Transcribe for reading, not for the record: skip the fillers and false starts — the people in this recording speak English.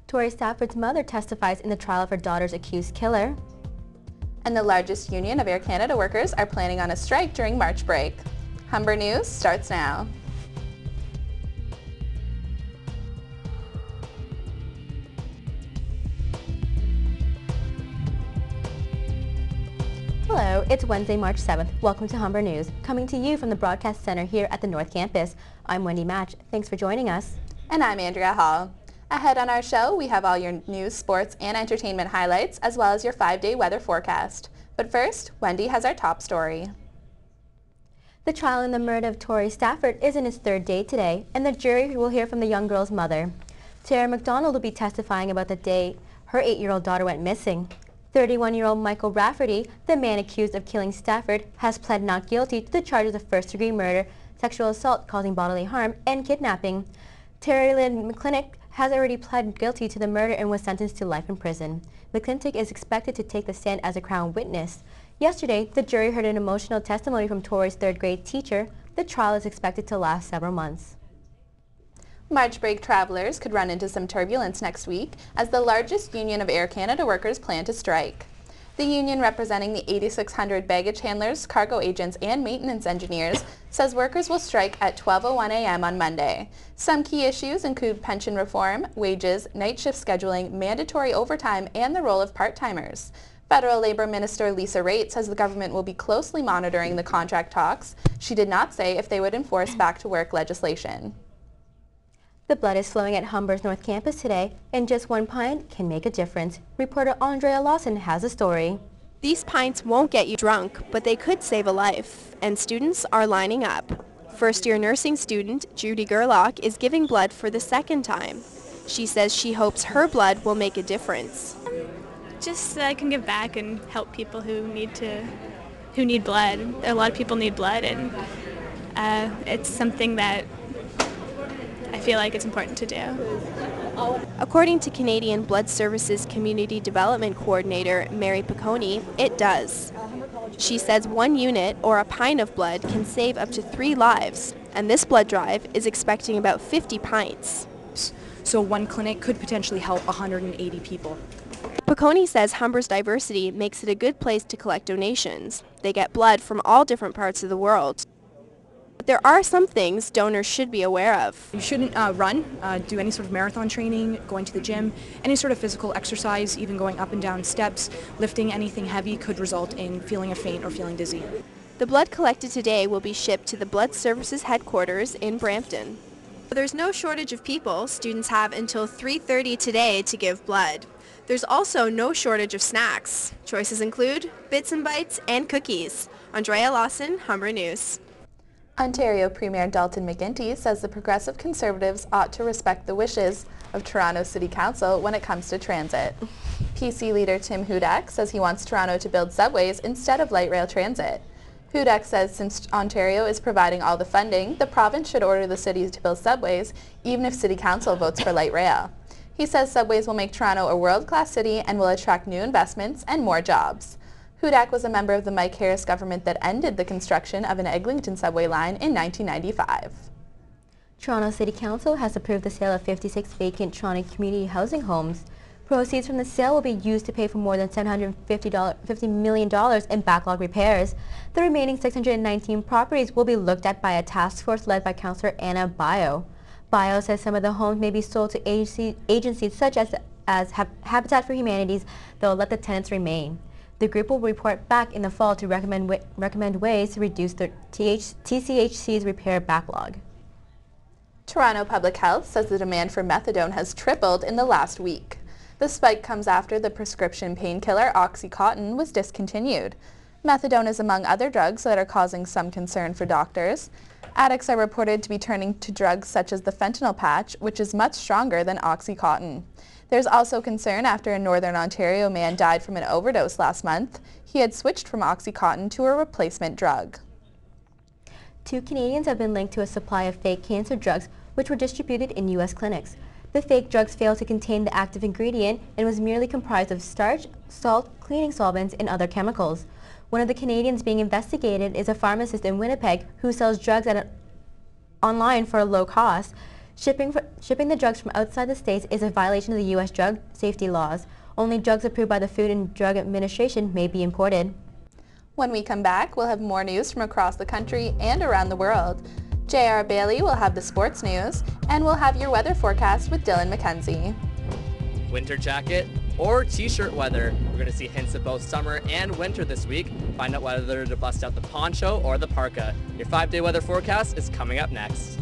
Tori Stafford's mother testifies in the trial of her daughter's accused killer. And the largest union of Air Canada workers are planning on a strike during March break. Humber News starts now. Hello, it's Wednesday, March 7th. Welcome to Humber News, coming to you from the Broadcast Center here at the North Campus. I'm Wendy Match. Thanks for joining us. And I'm Andrea Hall. Ahead on our show, we have all your news, sports, and entertainment highlights, as well as your 5-day weather forecast. But first, Wendy has our top story. The trial in the murder of Tori Stafford is in its third day today, and the jury will hear from the young girl's mother. Tara McDonald will be testifying about the day her 8-year-old daughter went missing. 31-year-old Michael Rafferty, the man accused of killing Stafford, has pled not guilty to the charges of first-degree murder, sexual assault causing bodily harm, and kidnapping. Terry Lynn McClintock has already pled guilty to the murder and was sentenced to life in prison. McClintock is expected to take the stand as a Crown witness. Yesterday, the jury heard an emotional testimony from Tori's third-grade teacher. The trial is expected to last several months. March break travelers could run into some turbulence next week as the largest union of Air Canada workers plan to strike. The union, representing the 8,600 baggage handlers, cargo agents, and maintenance engineers, says workers will strike at 12:01 a.m. on Monday. Some key issues include pension reform, wages, night shift scheduling, mandatory overtime, and the role of part-timers. Federal Labor Minister Lisa Raitt says the government will be closely monitoring the contract talks. She did not say if they would enforce back-to-work legislation. The blood is flowing at Humber's North Campus today, and just one pint can make a difference. Reporter Andrea Lawson has a story. These pints won't get you drunk, but they could save a life, and students are lining up. First-year nursing student Judy Gerlach is giving blood for the second time. She says she hopes her blood will make a difference. Just so I can give back and help people who need blood. A lot of people need blood, and it's something that I feel like it's important to do. According to Canadian Blood Services Community Development Coordinator Mary Piccone, it does. She says 1 unit or a pint of blood can save up to 3 lives, and this blood drive is expecting about 50 pints. So one clinic could potentially help 180 people. Piccone says Humber's diversity makes it a good place to collect donations. They get blood from all different parts of the world. But there are some things donors should be aware of. You shouldn't run, do any sort of marathon training, going to the gym, any sort of physical exercise, even going up and down steps, lifting anything heavy could result in feeling a faint or feeling dizzy. The blood collected today will be shipped to the Blood Services headquarters in Brampton. There's no shortage of people. Students have until 3:30 today to give blood. There's also no shortage of snacks. Choices include bits and bites and cookies. Andrea Lawson, Humber News. Ontario Premier Dalton McGuinty says the Progressive Conservatives ought to respect the wishes of Toronto City Council when it comes to transit. PC leader Tim Hudak says he wants Toronto to build subways instead of light rail transit. Hudak says since Ontario is providing all the funding, the province should order the city to build subways, even if City Council votes for light rail. He says subways will make Toronto a world-class city and will attract new investments and more jobs. Hudak was a member of the Mike Harris government that ended the construction of an Eglinton subway line in 1995. Toronto City Council has approved the sale of 56 vacant Toronto community housing homes. Proceeds from the sale will be used to pay for more than $750 million in backlog repairs. The remaining 619 properties will be looked at by a task force led by Councillor Anna Bio. Bio says some of the homes may be sold to agencies such as Habitat for Humanities that will let the tenants remain. The group will report back in the fall to recommend ways to reduce the TCHC's repair backlog. Toronto Public Health says the demand for methadone has tripled in the last week. The spike comes after the prescription painkiller OxyContin was discontinued. Methadone is among other drugs that are causing some concern for doctors. Addicts are reported to be turning to drugs such as the fentanyl patch, which is much stronger than OxyContin. There's also concern after a Northern Ontario man died from an overdose last month. He had switched from OxyContin to a replacement drug. 2 Canadians have been linked to a supply of fake cancer drugs which were distributed in U.S. clinics. The fake drugs failed to contain the active ingredient and was merely comprised of starch, salt, cleaning solvents, and other chemicals. One of the Canadians being investigated is a pharmacist in Winnipeg who sells drugs online for a low cost. Shipping the drugs from outside the states is a violation of the U.S. drug safety laws. Only drugs approved by the Food and Drug Administration may be imported. When we come back, we'll have more news from across the country and around the world. J.R. Bailey will have the sports news, and we'll have your weather forecast with Dylan McKenzie. Winter jacket or t-shirt weather. We're going to see hints of both summer and winter this week. Find out whether to bust out the poncho or the parka. Your 5-day weather forecast is coming up next.